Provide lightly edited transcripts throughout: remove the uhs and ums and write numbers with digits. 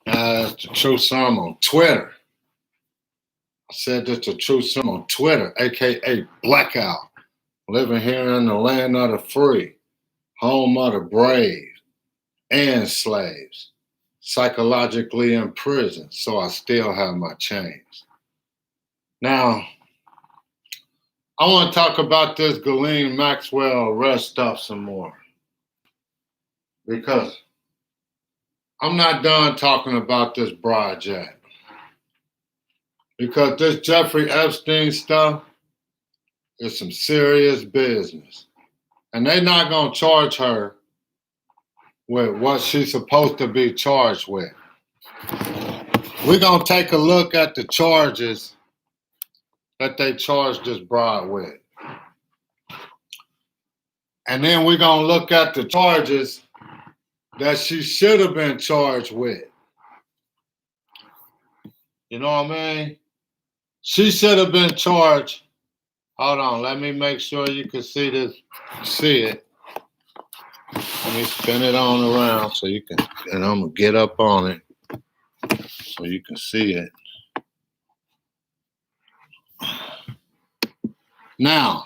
It's the True Some on Twitter. I said this the True Some on Twitter, aka Blackout. Living here in the land of the free, home of the brave and slaves. Psychologically in prison, so I still have my chains. Now, I want to talk about this Ghislaine Maxwell arrest stuff some more. Because I'm not done talking about this broad yet. Because this Jeffrey Epstein stuff is some serious business. And they're not going to charge her with what she's supposed to be charged with. We're going to take a look at the charges that they charged this broad with. And then we're going to look at the charges that she should have been charged with. You know what I mean? She should have been charged. Hold on, let me make sure you can see this. See it. Let me spin it on around so you can, and I'm going to get up on it so you can see it. Now,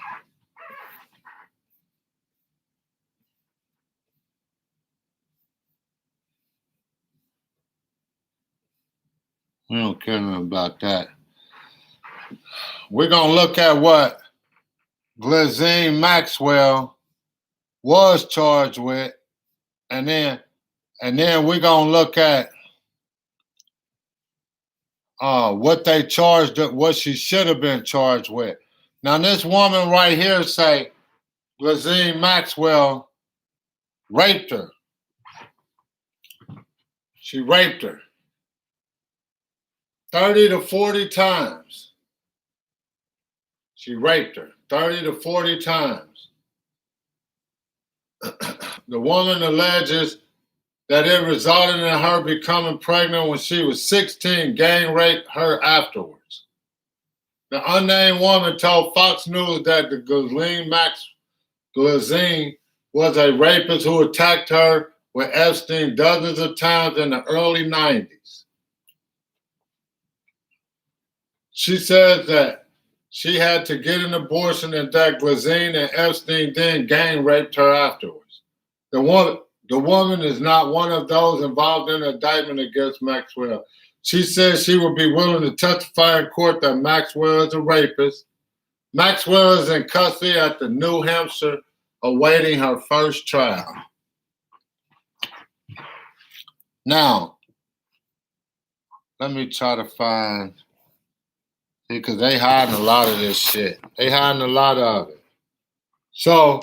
we don't care nothing about that. We're going to look at what Ghislaine Maxwell was charged with, and then we're going to look at what they charged, what she should have been charged with. Now, this woman right here say Ghislaine Maxwell raped her. She raped her 30 to 40 times. She raped her 30 to 40 times. The woman alleges that it resulted in her becoming pregnant when she was 16, gang raped her afterwards. The unnamed woman told Fox News that the Ghislaine was a rapist who attacked her with Epstein dozens of times in the early 90s. She says that she had to get an abortion and that Ghislaine and Epstein then gang raped her afterwards. The woman is not one of those involved in an indictment against Maxwell. She says she would be willing to testify in court that Maxwell is a rapist. Maxwell is in custody at the New Hampshire, awaiting her first trial. Now, let me try to find, because they hiding a lot of this shit. They hiding a lot of it. So,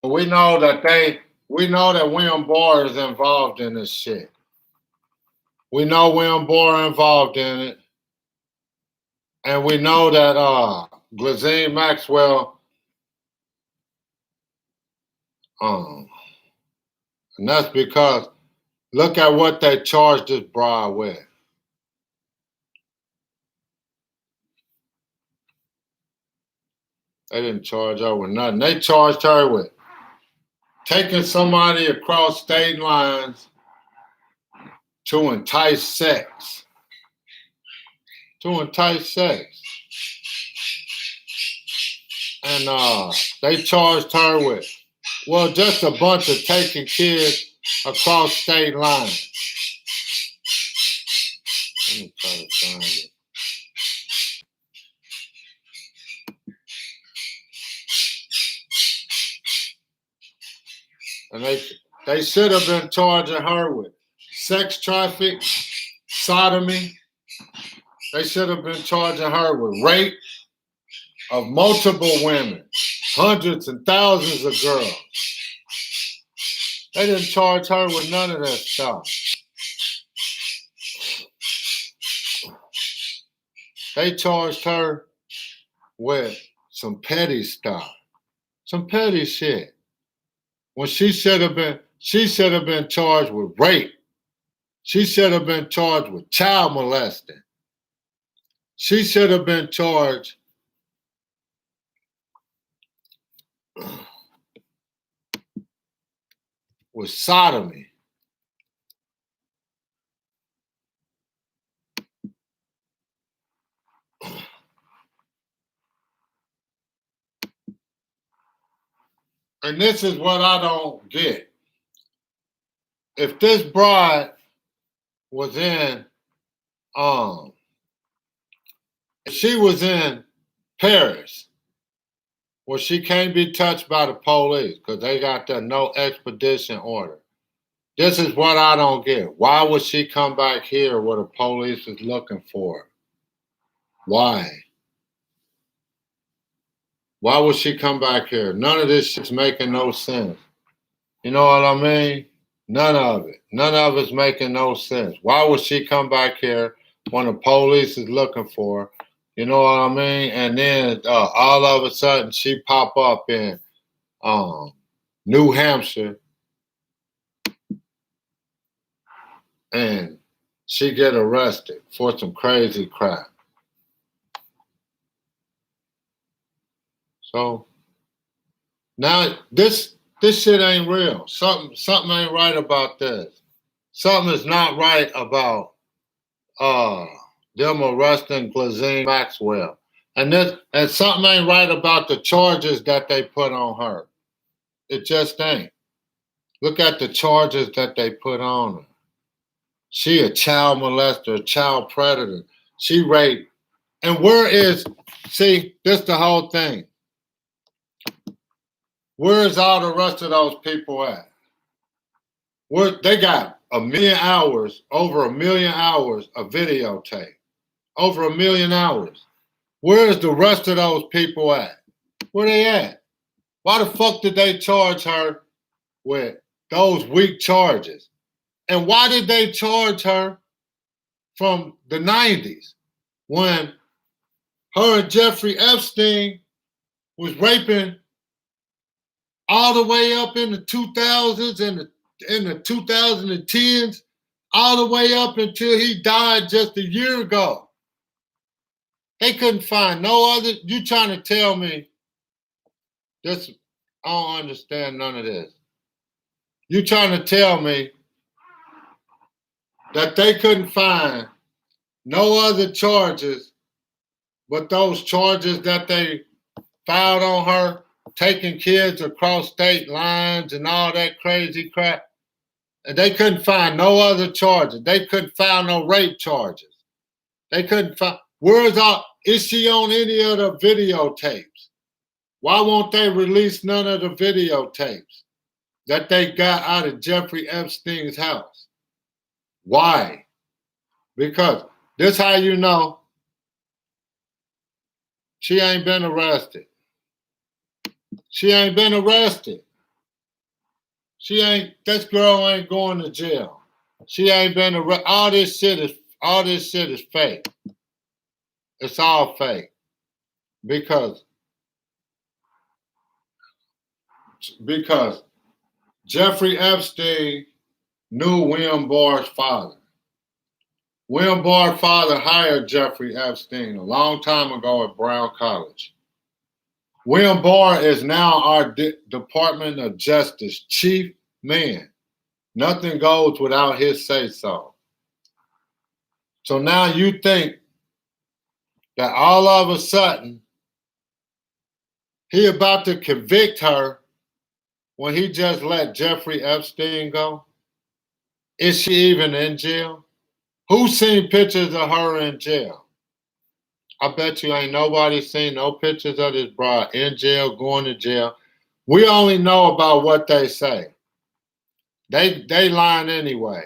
we know that William Barr is involved in this shit. We know William Barr involved in it. And we know that Ghislaine Maxwell, and that's because look at what they charged this broad with. They didn't charge her with nothing. They charged her with taking somebody across state lines to entice sex. To entice sex. And they charged her with, well, just a bunch of taking kids across state lines. Let me try to find it. And they should have been charging her with sex trafficking, sodomy. They should have been charging her with rape of multiple women, hundreds and thousands of girls. They didn't charge her with none of that stuff. They charged her with some petty stuff, some petty shit. When she should have been charged with rape She should have been charged with child molesting. She should have been charged with sodomy. And this is what I don't get. If this bride was in, if she was in Paris, well, she can't be touched by the police because they got that no extradition order. This is what I don't get. Why would she come back here where the police is looking for her? Why? Why would she come back here? None of this shit's making no sense. You know what I mean? None of it. None of it's making no sense. Why would she come back here when the police is looking for her? You know what I mean? And then all of a sudden she pop up in New Hampshire and she get arrested for some crazy crap. So now this shit ain't real. Something ain't right about this. Something is not right about them arresting Ghislaine Maxwell. And something ain't right about the charges that they put on her. It just ain't. Look at the charges that they put on her. She a child molester, a child predator. She raped. And see, this the whole thing. Where is all the rest of those people at? They got over 1 million hours of videotape. Over 1 million hours. Where is the rest of those people at? Where they at? Why the fuck did they charge her with those weak charges? And why did they charge her from the 90s when her and Jeffrey Epstein was raping all the way up in the 2000s and in the 2010s, all the way up until he died just a year ago? They couldn't find no other. You trying to tell me this? I don't understand none of this. You trying to tell me that they couldn't find no other charges but those charges that they filed on her, taking kids across state lines and all that crazy crap? And they couldn't find no other charges. They couldn't find no rape charges. They couldn't find. Is she on any of the videotapes? Why won't they release none of the videotapes that they got out of Jeffrey Epstein's house? Why? Because this how you know she ain't been arrested. She ain't been arrested. This girl ain't going to jail. She ain't been arrested. All this shit is fake. It's all fake. Because Jeffrey Epstein knew William Barr's father. William Barr's father hired Jeffrey Epstein a long time ago at Brown College. William Barr is now our Department of Justice chief man. Nothing goes without his say-so. So now you think that all of a sudden he about to convict her when he just let Jeffrey Epstein go? Is she even in jail? Who's seen pictures of her in jail? I bet you ain't nobody seen no pictures of this broad in jail, going to jail. We only know about what they say. They lying anyway.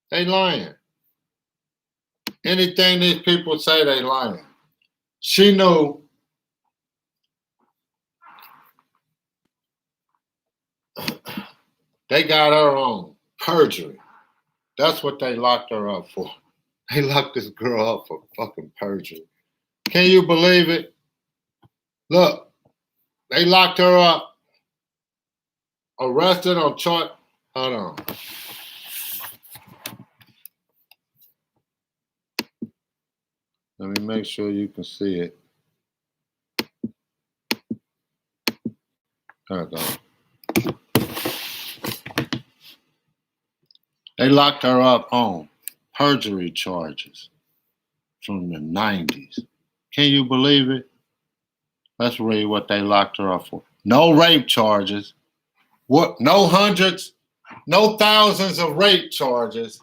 They lying. Anything these people say, they lying. She knew they got her on perjury. That's what they locked her up for. They locked this girl up for fucking perjury. Can you believe it? Look, they locked her up, arrested on charge. Hold on. Let me make sure you can see it. There we go. They locked her up on perjury charges from the 90s. Can you believe it? Let's read what they locked her up for. No rape charges. What? No hundreds, no thousands of rape charges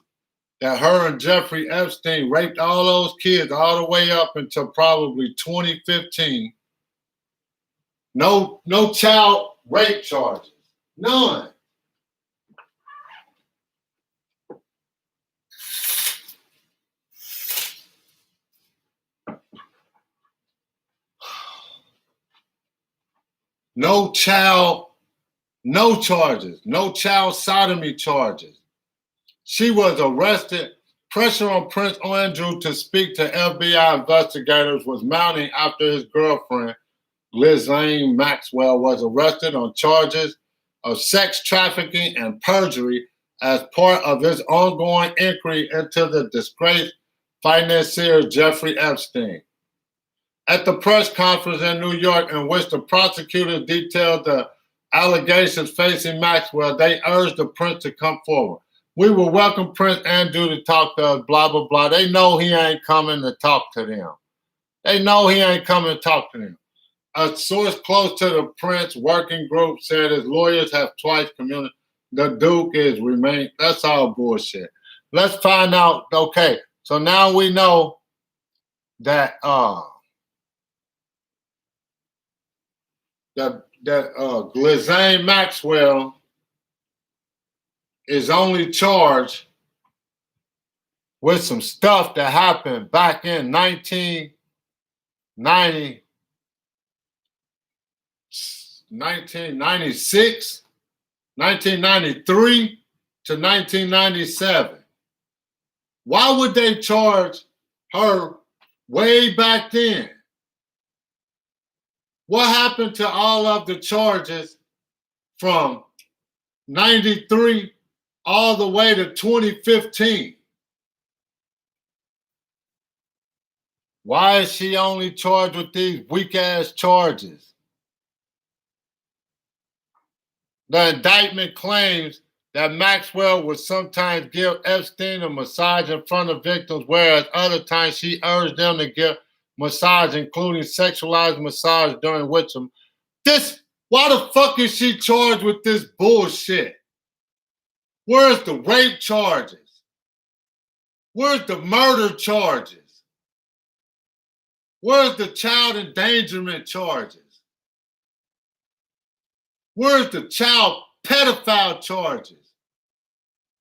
that her and Jeffrey Epstein raped all those kids all the way up until probably 2015. No child rape charges. None. No charges. No child sodomy charges. She was arrested. Pressure on Prince Andrew to speak to FBI investigators was mounting after his girlfriend, Ghislaine Maxwell, was arrested on charges of sex trafficking and perjury as part of his ongoing inquiry into the disgraced financier Jeffrey Epstein. At the press conference in New York in which the prosecutors detailed the allegations facing Maxwell, they urged the prince to come forward. We will welcome Prince Andrew to talk to us, blah, blah, blah. They know he ain't coming to talk to them. They know he ain't coming to talk to them. A source close to the Prince working group said his lawyers have twice communicated. The Duke is remain. That's all bullshit. Let's find out. Okay, so now we know that Ghislaine Maxwell is only charged with some stuff that happened back in 1996, 1993 to 1997. Why would they charge her way back then? What happened to all of the charges from 93 all the way to 2015? Why is she only charged with these weak-ass charges? The indictment claims that Maxwell would sometimes give Epstein a massage in front of victims, whereas other times she urged them to give massage, including sexualized massage during which why the fuck is she charged with this bullshit? Where's the rape charges? Where's the murder charges? Where's the child endangerment charges? Where's the child pedophile charges?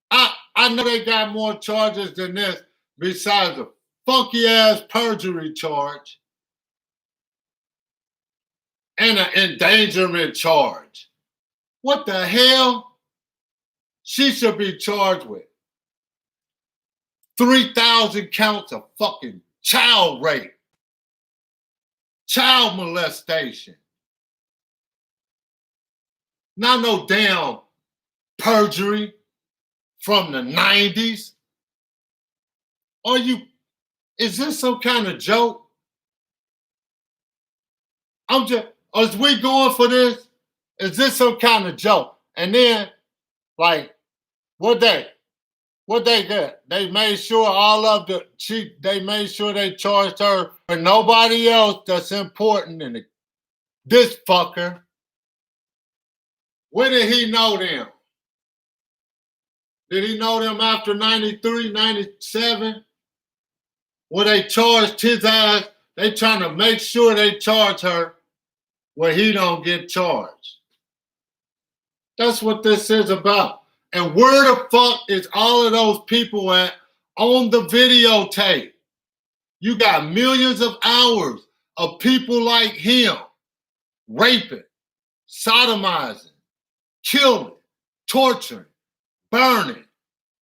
I know they got more charges than this besides the funky ass perjury charge and an endangerment charge. What the hell? She should be charged with 3,000 counts of fucking child rape, child molestation. Not no damn perjury from the 90s. Is this some kind of joke? Is we going for this? Is this some kind of joke? And then, like, what they did? They made sure they made sure they charged her for nobody else that's important in this fucker. When did he know them? Did he know them after 93, 97? When they charged his ass, they trying to make sure they charge her where he don't get charged. That's what this is about. And where the fuck is all of those people at on the videotape? You got millions of hours of people like him raping, sodomizing, killing, torturing, burning,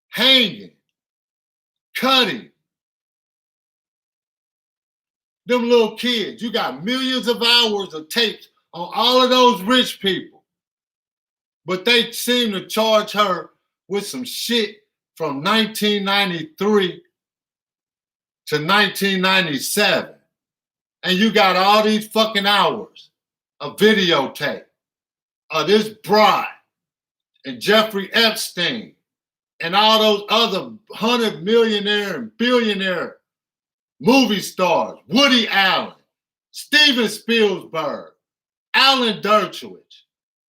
hanging, cutting. Them little kids. You got millions of hours of tapes on all of those rich people. But they seem to charge her with some shit from 1993 to 1997. And you got all these fucking hours of videotape of this bride and Jeffrey Epstein and all those other 100-millionaire and billionaire movie stars, Woody Allen, Steven Spielberg, Alan Dershowitz,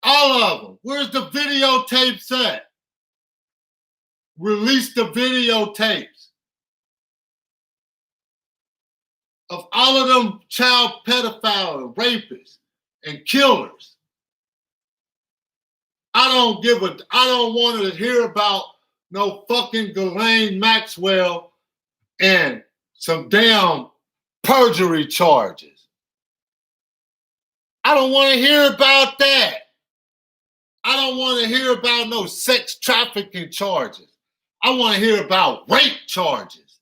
all of them. Where's the videotapes at? Release the videotapes of all of them child pedophiles, rapists, and killers. I don't want to hear about no fucking Ghislaine Maxwell and some damn perjury charges. I don't want to hear about that. I don't want to hear about no sex trafficking charges. I want to hear about rape charges.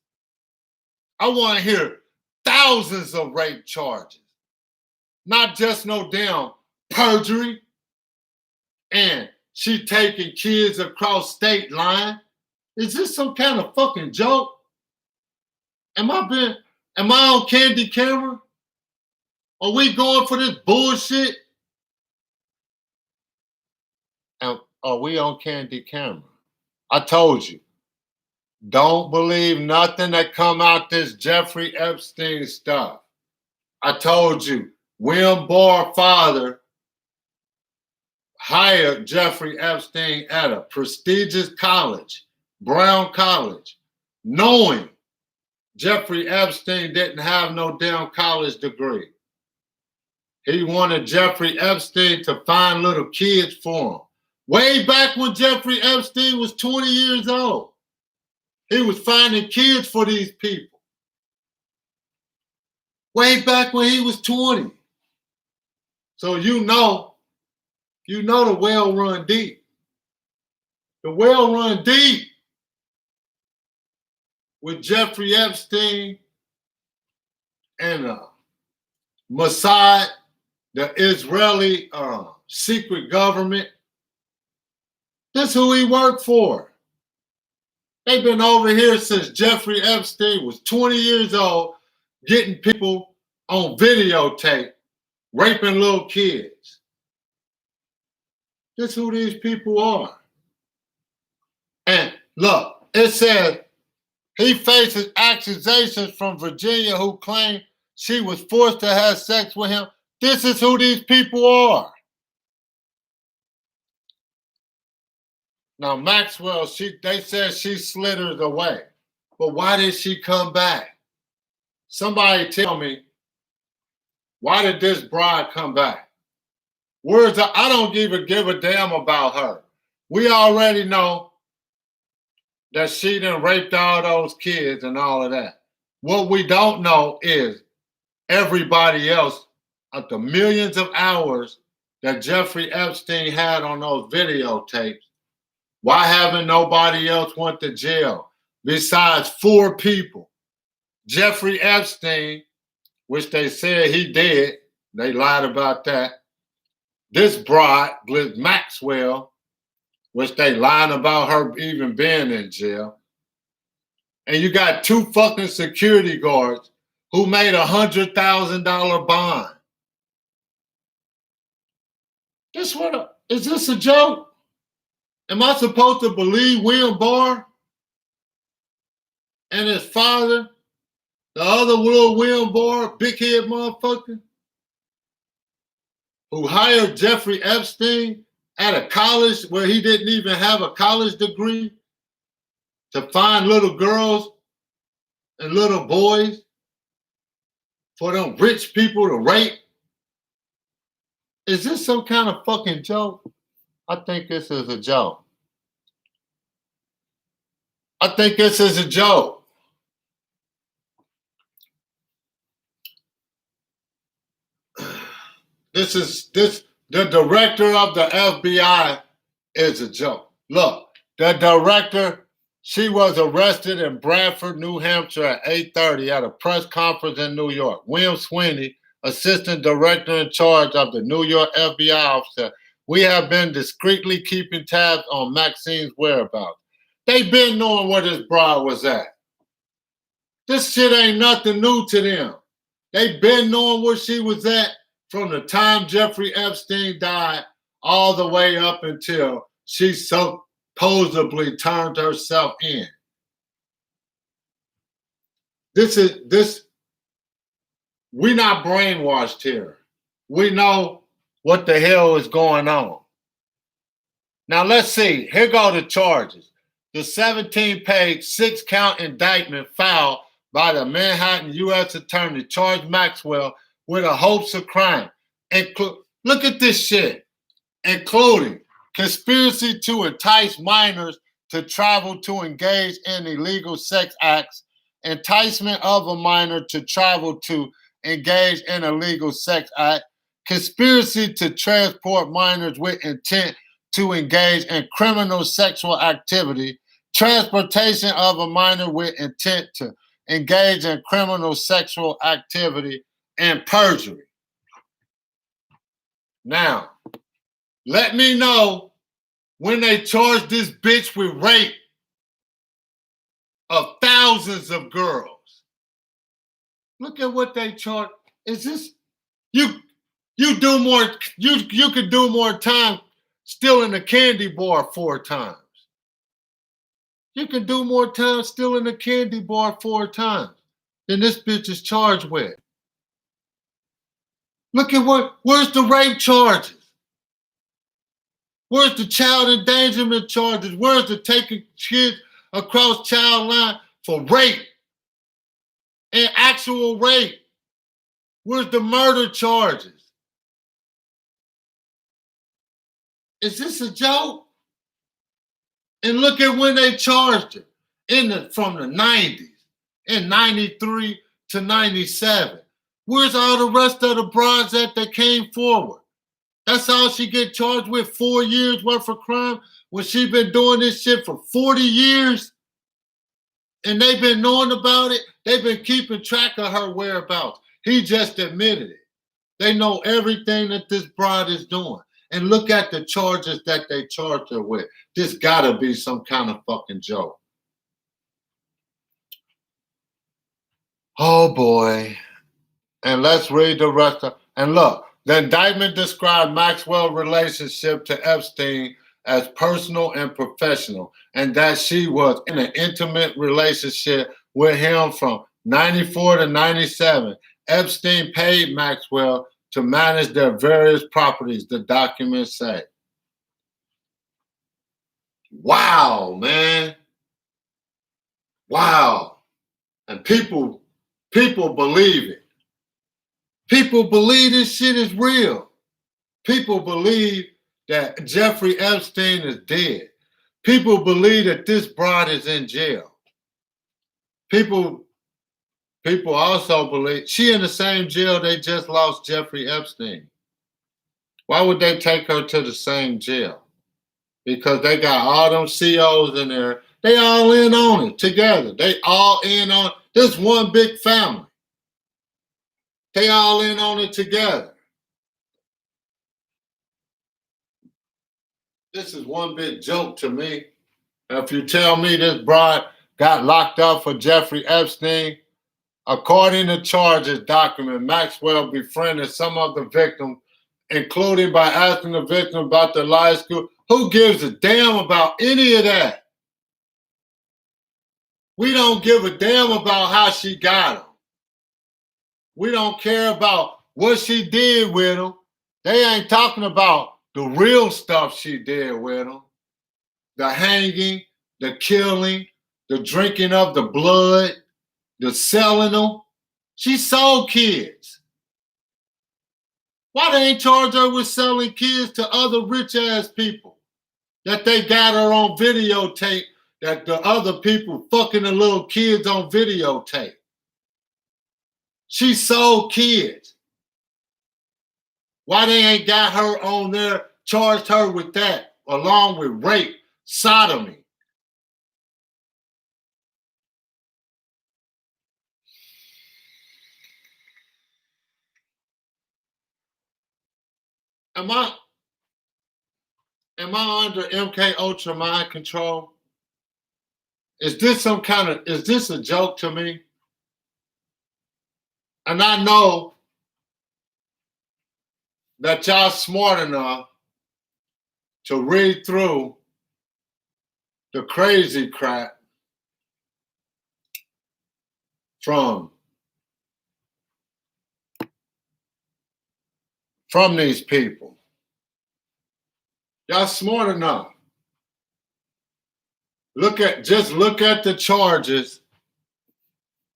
I want to hear thousands of rape charges. Not just no damn perjury. And she taking kids across state line. Is this some kind of fucking joke? Am I on candy camera? Are we going for this bullshit? And are we on candy camera? I told you, don't believe nothing that come out this Jeffrey Epstein stuff. I told you, William Barr's father hired Jeffrey Epstein at a prestigious college, Brown College, knowing Jeffrey Epstein didn't have no damn college degree. He wanted Jeffrey Epstein to find little kids for him. Way back when Jeffrey Epstein was 20 years old, he was finding kids for these people. Way back when he was 20. So you know the well run deep. The well run deep with Jeffrey Epstein and Mossad, the Israeli secret government. That's who he worked for. They've been over here since Jeffrey Epstein was 20 years old, getting people on videotape, raping little kids. That's who these people are. And look, it says he faces accusations from Virginia who claim she was forced to have sex with him. This is who these people are. Now, Maxwell, they said she slithered away. But why did she come back? Somebody tell me, why did this bride come back? I don't even give a damn about her. We already know that she done raped all those kids and all of that. What we don't know is everybody else, of the millions of hours that Jeffrey Epstein had on those videotapes, why haven't nobody else went to jail besides 4 people? Jeffrey Epstein, which they said he did. They lied about that. This bride, Liz Maxwell, which they lied about her even being in jail. And you got 2 fucking security guards who made $100,000 bond. Is this a joke? Am I supposed to believe William Barr and his father, the other little William Barr, big head motherfucker, who hired Jeffrey Epstein at a college where he didn't even have a college degree to find little girls and little boys for them rich people to rape? Is this some kind of fucking joke? I think this is a joke. I think this is a joke. The director of the FBI is a joke. Look, the director, she was arrested in Bradford, New Hampshire at 8:30 at a press conference in New York. William Sweeney, assistant director in charge of the New York FBI officer, we have been discreetly keeping tabs on Maxine's whereabouts. They've been knowing where this bride was at. This shit ain't nothing new to them. They been knowing where she was at from the time Jeffrey Epstein died all the way up until she supposedly turned herself in. We not brainwashed here. We know what the hell is going on. Now let's see. Here go the charges. The 17-page, 6-count indictment filed by the Manhattan U.S. Attorney charged Maxwell with a host of crime. Look at this shit. Including conspiracy to entice minors to travel to engage in illegal sex acts, enticement of a minor to travel to engage in illegal sex act, conspiracy to transport minors with intent to engage in criminal sexual activity, transportation of a minor with intent to engage in criminal sexual activity, and perjury. Now, let me know when they charge this bitch with rape of thousands of girls. Look at what they charge. Is this you do more, you could do more time stealing a candy bar 4 times. You can do more time stealing a candy bar 4 times than this bitch is charged with. Look at where's the rape charges? Where's the child endangerment charges? Where's the taking kids across child line for rape and actual rape? Where's the murder charges? Is this a joke? And look at when they charged her from the 90s, in 93 to 97. Where's all the rest of the broads that came forward? That's all she get charged with, 4 years worth of crime when she been doing this shit for 40 years? And they've been knowing about it. They've been keeping track of her whereabouts. He just admitted it. They know everything that this broad is doing. And look at the charges that they charged her with. This gotta be some kind of fucking joke. Oh boy. And let's read the rest of, and look, the indictment described Maxwell's relationship to Epstein as personal and professional, and that she was in an intimate relationship with him from 94 to 97. Epstein paid Maxwell to manage their various properties, the documents say. Wow, man. Wow. And people believe it. People believe this shit is real. People believe that Jeffrey Epstein is dead. People believe that this broad is in jail. People also believe she in the same jail they just lost Jeffrey Epstein. Why would they take her to the same jail? Because they got all them COs in there. They all in on it together. They all in on this one big family. They all in on it together. This is one big joke to me. If you tell me this broad got locked up for Jeffrey Epstein, according to charges document, Maxwell befriended some of the victims, including by asking the victim about their life school. Who gives a damn about any of that? We don't give a damn about how she got them. We don't care about what she did with them. They ain't talking about the real stuff she did with them. The hanging, the killing, the drinking of the blood, the selling them. She sold kids. Why they ain't charge her with selling kids to other rich ass people that they got her on videotape, that the other people fucking the little kids on videotape? She sold kids. Why they ain't got her on there, charged her with that, along with rape, sodomy? Am I under MK Ultra mind control? Is this a joke to me? And I know that y'all smart enough to read through the crazy crap from these people. Y'all smart enough. Look at the charges.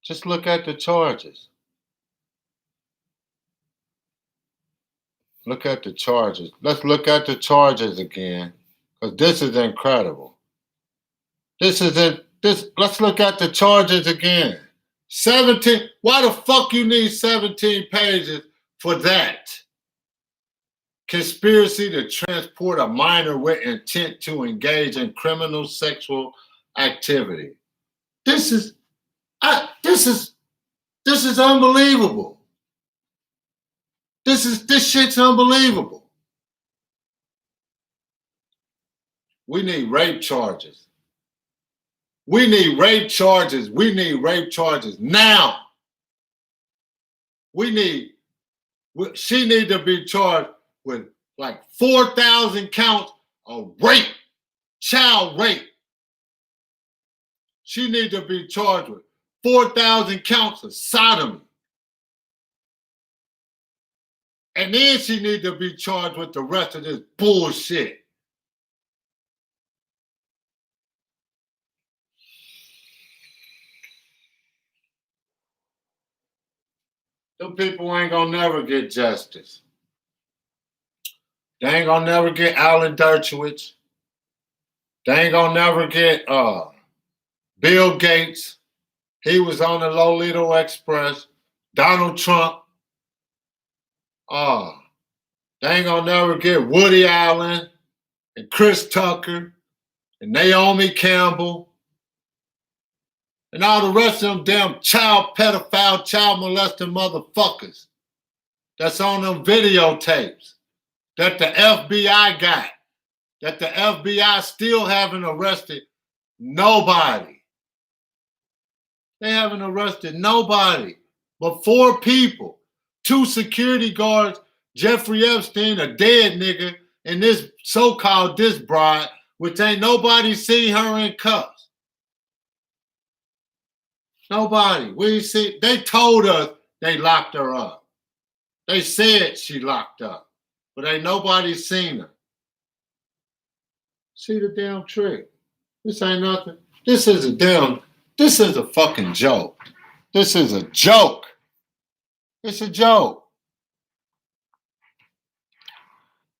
Just look at the charges. Look at the charges. Let's look at the charges again, because this is incredible. Let's look at the charges again. 17. Why the fuck you need 17 pages for that? Conspiracy to transport a minor with intent to engage in criminal sexual activity. This is unbelievable. This shit's unbelievable. We need rape charges. We need rape charges. We need rape charges now. She need to be charged with like 4,000 counts of rape, child rape. She need to be charged with 4,000 counts of sodomy. And then she need to be charged with the rest of this bullshit. Them people ain't gonna never get justice. They ain't gonna never get Alan Dershowitz. They ain't gonna never get Bill Gates. He was on the Lolita Express. Donald Trump. They ain't gonna never get Woody Allen and Chris Tucker and Naomi Campbell and all the rest of them damn child pedophile, child molesting motherfuckers that's on them videotapes that the FBI got, that the FBI still haven't arrested nobody. They haven't arrested nobody but 4 people, 2 security guards, Jeffrey Epstein, a dead nigga, and this so-called this bride, which ain't nobody seen her in cuffs. Nobody. We see. They told us they locked her up. They said she locked up, but ain't nobody seen her. See the damn trick. This ain't nothing. This is a fucking joke. This is a joke. It's a joke.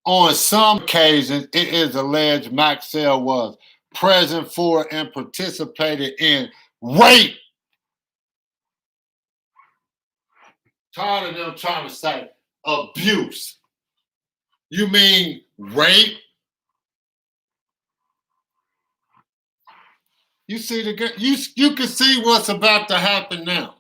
On some occasions, it is alleged Maxwell was present for and participated in rape. Tired of them trying to say abuse. You mean rape? You see you can see what's about to happen now.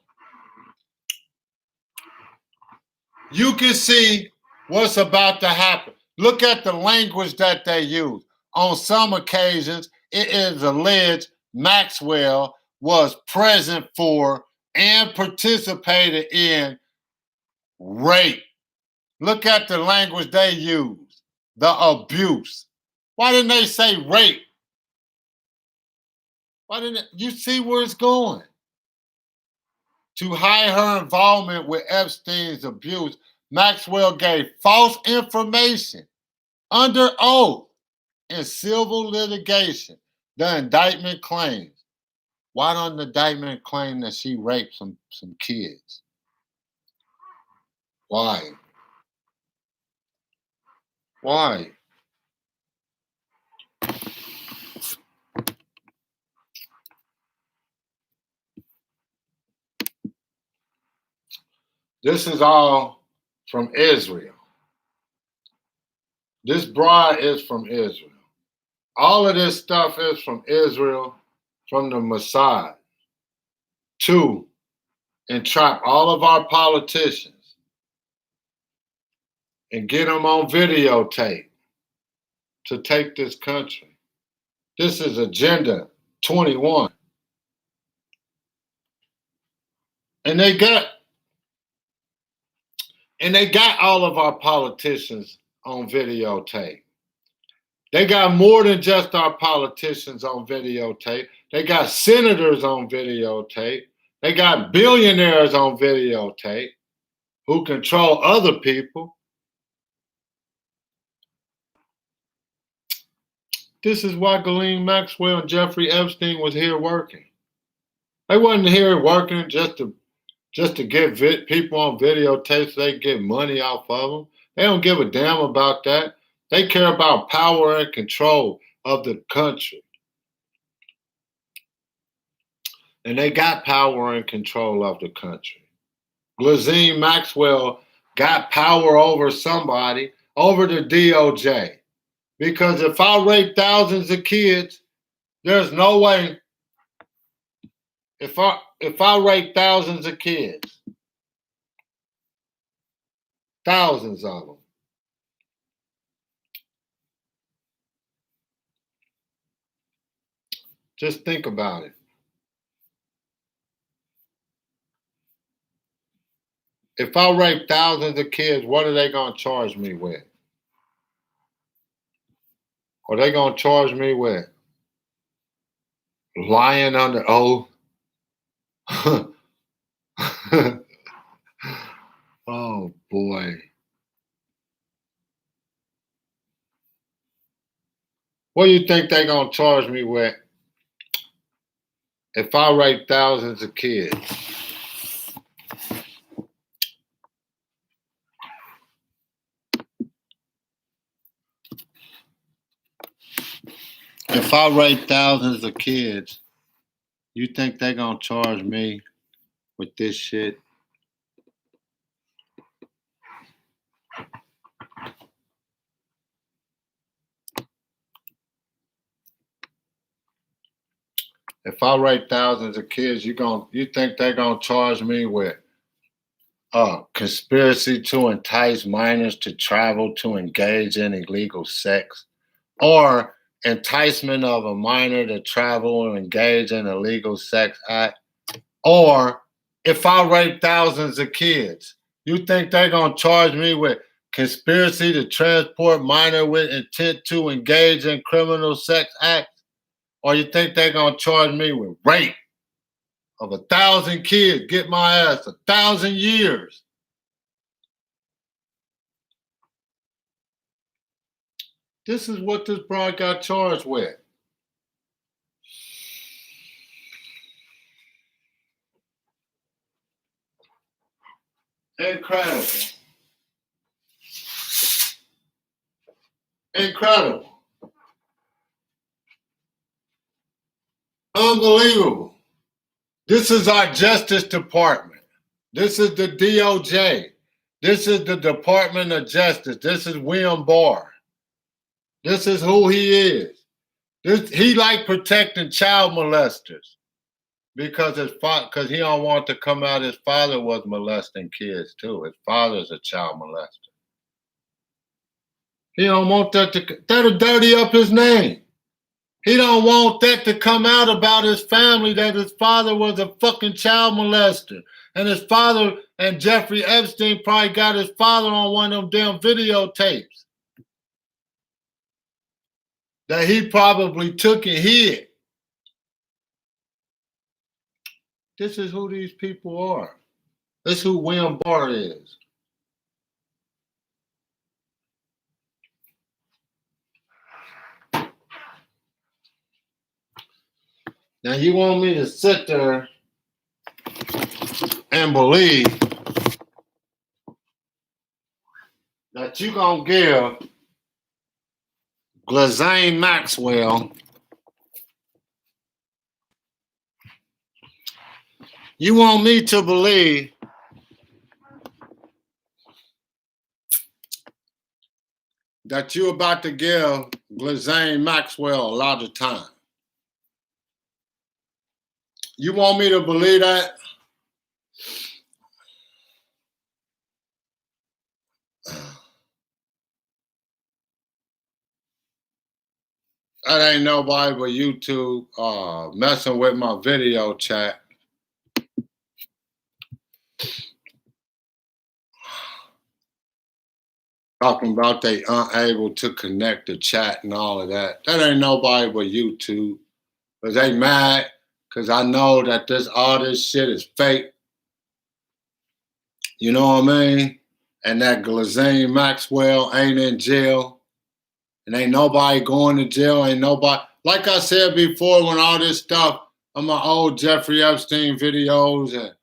You can see what's about to happen. Look at the language that they use. On some occasions, it is alleged Maxwell was present for and participated in rape. Look at the language they use. The abuse. Why didn't they say rape? Why didn't you see where it's going? To hide her involvement with Epstein's abuse, Maxwell gave false information under oath in civil litigation. The indictment claims. Why don't the indictment claim that she raped some kids? Why? Why? This is all from Israel. This bride is from Israel. All of this stuff is from Israel, from the Mossad, to entrap all of our politicians and get them on videotape to take this country. This is Agenda 21. And they got And they got all of our politicians on videotape. They got more than just our politicians on videotape. They got senators on videotape. They got billionaires on videotape who control other people. This is why Ghislaine Maxwell and Jeffrey Epstein was here working. They wasn't here working just to get people on videotape so they get money off of them. They don't give a damn about that. They care about power and control of the country. And they got power and control of the country. Ghislaine Maxwell got power over somebody, over the DOJ. Because if I rape thousands of kids, there's no way. If I rape thousands of kids, thousands of them, just think about it. If I rape thousands of kids, what are they going to charge me with? Are they going to charge me with lying under oath? Oh, boy. What do you think they're going to charge me with if I rape thousands of kids? If I rape thousands of kids, you think they're going to charge me with this shit? If I rape thousands of kids, you think they're going to charge me with conspiracy to entice minors to travel to engage in illegal sex, or enticement of a minor to travel or engage in illegal sex act? Or if I rape thousands of kids, you think they're going to charge me with conspiracy to transport minor with intent to engage in criminal sex acts? Or you think they're going to charge me with rape of 1,000 kids, get my ass 1,000 years? This is what this broad got charged with. Incredible. Incredible. Unbelievable. This is our Justice Department. This is the DOJ. This is the Department of Justice. This is William Barr. This is who he is. He like protecting child molesters because he don't want to come out. His father was molesting kids too. His father's a child molester. He don't want that'll dirty up his name. He don't want that to come out about his family, that his father was a fucking child molester. And his father and Jeffrey Epstein probably got his father on one of them damn videotapes that he probably took and hid. This is who these people are. This is who William Barr is. Now you want me to sit there and believe that you're going to give Ghislaine Maxwell, you want me to believe that you're about to give Ghislaine Maxwell a lot of time? You want me to believe that? That ain't nobody but YouTube messing with my video chat. Talking about they unable to connect the chat and all of that. That ain't nobody but YouTube. Cause they mad. Cause I know that all this shit is fake. You know what I mean? And that Ghislaine Maxwell ain't in jail. And ain't nobody going to jail. Ain't nobody. Like I said before, when all this stuff on my old Jeffrey Epstein videos, and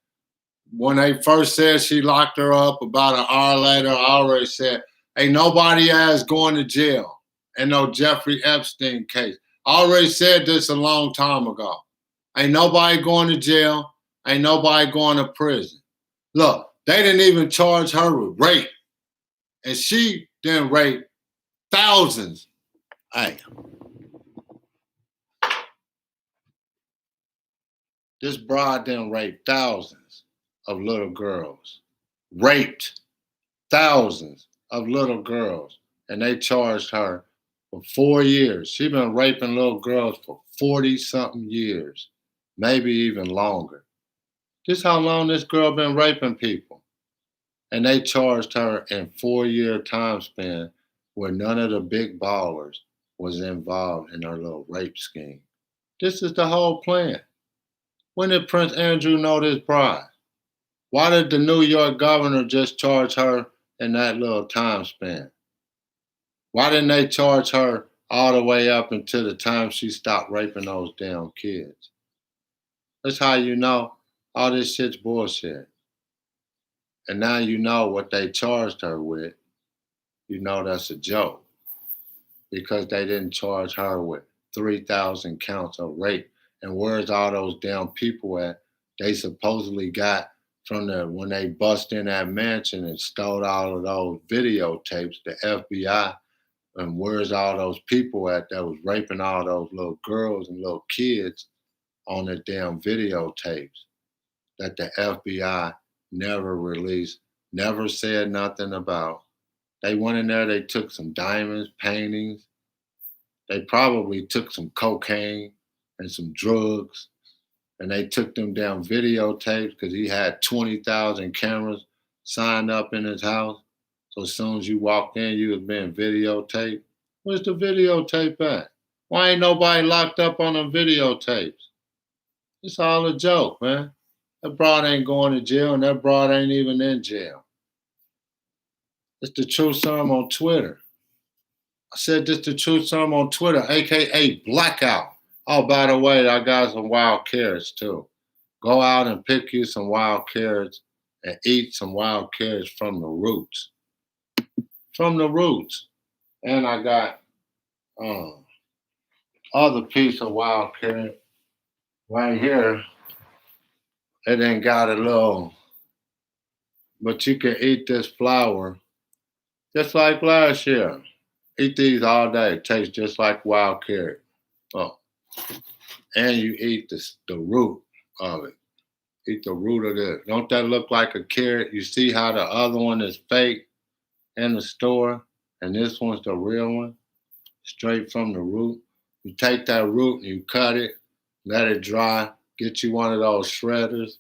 when they first said she locked her up, about an hour later, I already said, ain't nobody ass going to jail in no Jeffrey Epstein case. I already said this a long time ago. Ain't nobody going to jail. Ain't nobody going to prison. Look, they didn't even charge her with rape. And she didn't rape thousands. Hey, this broad didn't rape thousands of little girls. Raped thousands of little girls. And they charged her for 4 years. She been raping little girls for 40-something years. Maybe even longer. This how long this girl been raping people. And they charged her in 4-year time span where none of the big ballers was involved in her little rape scheme. This is the whole plan. When did Prince Andrew know this bride? Why did the New York governor just charge her in that little time span? Why didn't they charge her all the way up until the time she stopped raping those damn kids? That's how you know all this shit's bullshit. And now you know what they charged her with. You know that's a joke. Because they didn't charge her with 3,000 counts of rape. And where's all those damn people at? They supposedly got from when they bust in that mansion and stole all of those videotapes, the FBI. And where's all those people at that was raping all those little girls and little kids on the damn videotapes that the FBI never released, never said nothing about. They went in there, they took some diamonds, paintings. They probably took some cocaine and some drugs. And they took them down videotapes because he had 20,000 cameras signed up in his house. So as soon as you walked in, you was being videotaped. Where's the videotape at? Why ain't nobody locked up on them videotapes? It's all a joke, man. That broad ain't going to jail, and that broad ain't even in jail. It's the Truth Serum on Twitter. I said this the Truth Serum on Twitter, aka Blackout. Oh, by the way, I got some wild carrots too. Go out and pick you some wild carrots and eat some wild carrots from the roots. From the roots. And I got other piece of wild carrot right here. It ain't got a little, but you can eat this flour just like last year. Eat these all day. It tastes just like wild carrot. Oh. And you eat the root of it. Eat the root of this. Don't that look like a carrot? You see how the other one is fake in the store, and this one's the real one, straight from the root. You take that root and you cut it, let it dry, get you one of those shredders,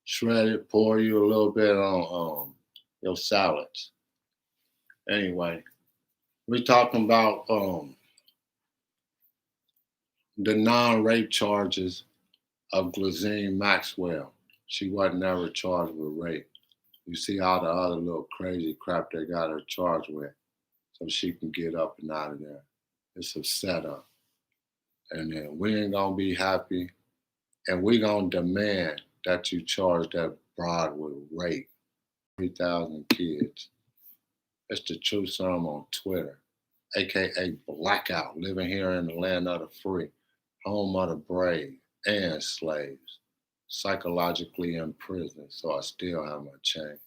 shred it, pour you a little bit on your salads. Anyway, we're talking about the non-rape charges of Ghislaine Maxwell. She wasn't ever charged with rape. You see all the other little crazy crap they got her charged with so she can get up and out of there. It's a setup. And then we ain't gonna be happy, and we gonna demand that you charge that broad with rape. 3,000 kids. It's the Truth Serum on Twitter, aka Blackout, living here in the land of the free, home of the brave and slaves, psychologically in prison, so I still have my chain.